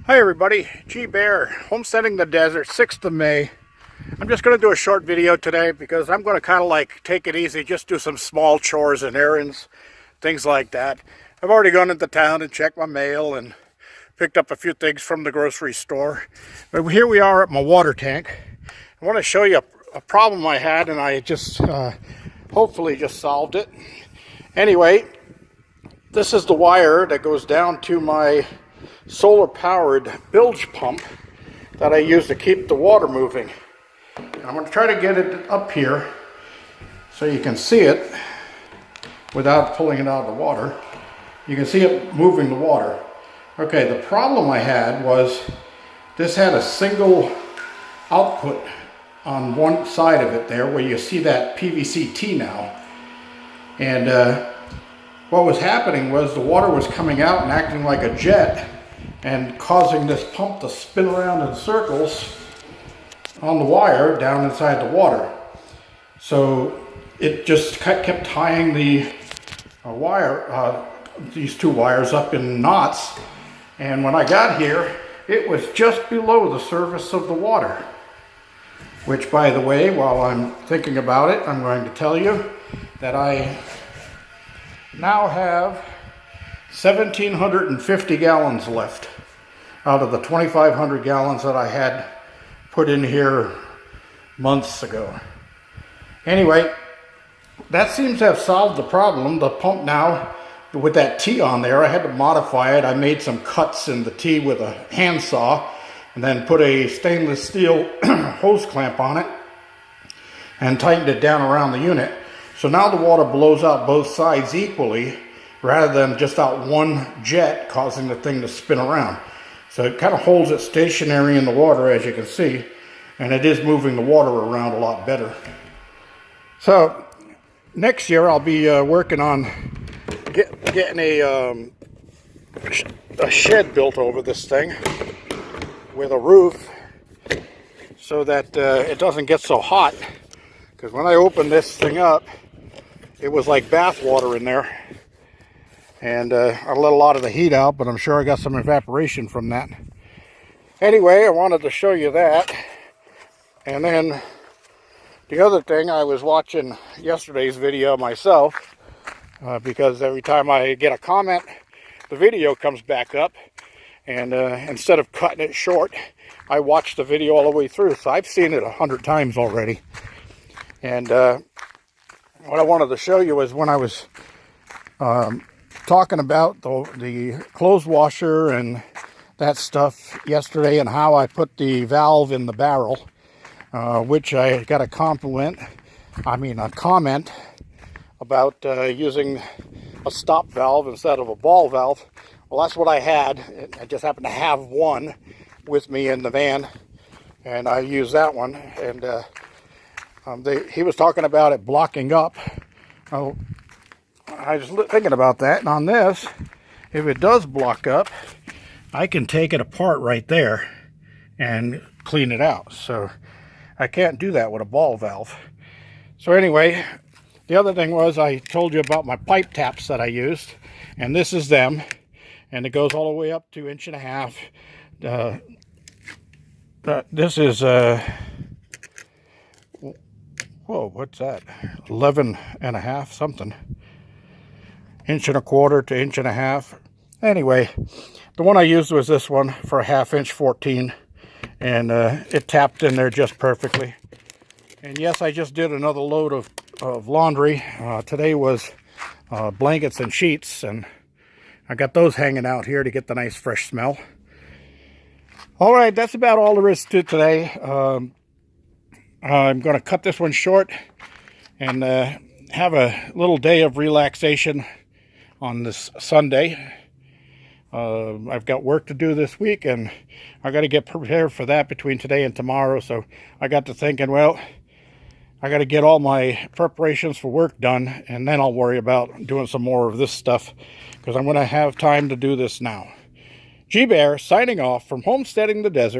Hi everybody, G Bear, Homesteading the Desert, 6th of May. I'm just going to do a short video today because I'm going to kind of like take it easy, just do some small chores and errands, things like that. I've already gone into town and checked my mail and picked up a few things from the grocery store. But here we are at my water tank. I want to show you a problem I had, and I just hopefully just solved it. Anyway, this is the wire that goes down to my solar powered bilge pump that I use to keep the water moving. I'm going to try to get it up here so you can see it without pulling it out of the water. You can see it moving the water. Okay, the problem I had was this had a single output on one side of it there where you see that PVC T now. And what was happening was the water was coming out and acting like a jet and causing this pump to spin around in circles on the wire down inside the water. So it just kept tying the wire, these two wires up in knots. And when I got here, it was just below the surface of the water. Which, by the way, while I'm thinking about it, I'm going to tell you that I now have 1,750 gallons left out of the 2,500 gallons that I had put in here months ago. Anyway, that seems to have solved the problem. The pump now, with that T on there, I had to modify it. I made some cuts in the T with a handsaw and then put a stainless steel hose clamp on it and tightened it down around the unit. So now the water blows out both sides equally rather than just out one jet causing the thing to spin around. So it kind of holds it stationary in the water, as you can see, and it is moving the water around a lot better. So next year I'll be working on getting a shed built over this thing with a roof so that it doesn't get so hot. Because when I opened this thing up, it was like bath water in there. And I let a lot of the heat out, but I'm sure I got some evaporation from that. Anyway, I wanted to show you that. And then the other thing, I was watching yesterday's video myself, because every time I get a comment, the video comes back up. And instead of cutting it short, I watched the video all the way through. So I've seen it 100 times already. And what I wanted to show you was when I was talking about the clothes washer and that stuff yesterday and how I put the valve in the barrel, which I got a comment about using a stop valve instead of a ball valve. Well, that's what I had. I just happened to have one with me in the van, and I used that one. And he was talking about it blocking up. I was thinking about that, and on this, if it does block up, I can take it apart right there and clean it out. So I can't do that with a ball valve. So anyway, the other thing was I told you about my pipe taps that I used, and this is them, and it goes all the way up to 1.5 inches. This is whoa, what's that? 11.5 something. 1.25 to 1.5 inches. Anyway, the one I used was this one for a 1/2 inch 14, and it tapped in there just perfectly. And yes, I just did another load of laundry. Today was blankets and sheets, and I got those hanging out here to get the nice fresh smell. All right, that's about all there is to it today. I'm going to cut this one short and have a little day of relaxation on this Sunday. I've got work to do this week, and I got to get prepared for that between today and tomorrow. So I got to thinking, well, I got to get all my preparations for work done, and then I'll worry about doing some more of this stuff, because I'm going to have time to do this now. G Bear signing off from Homesteading the Desert.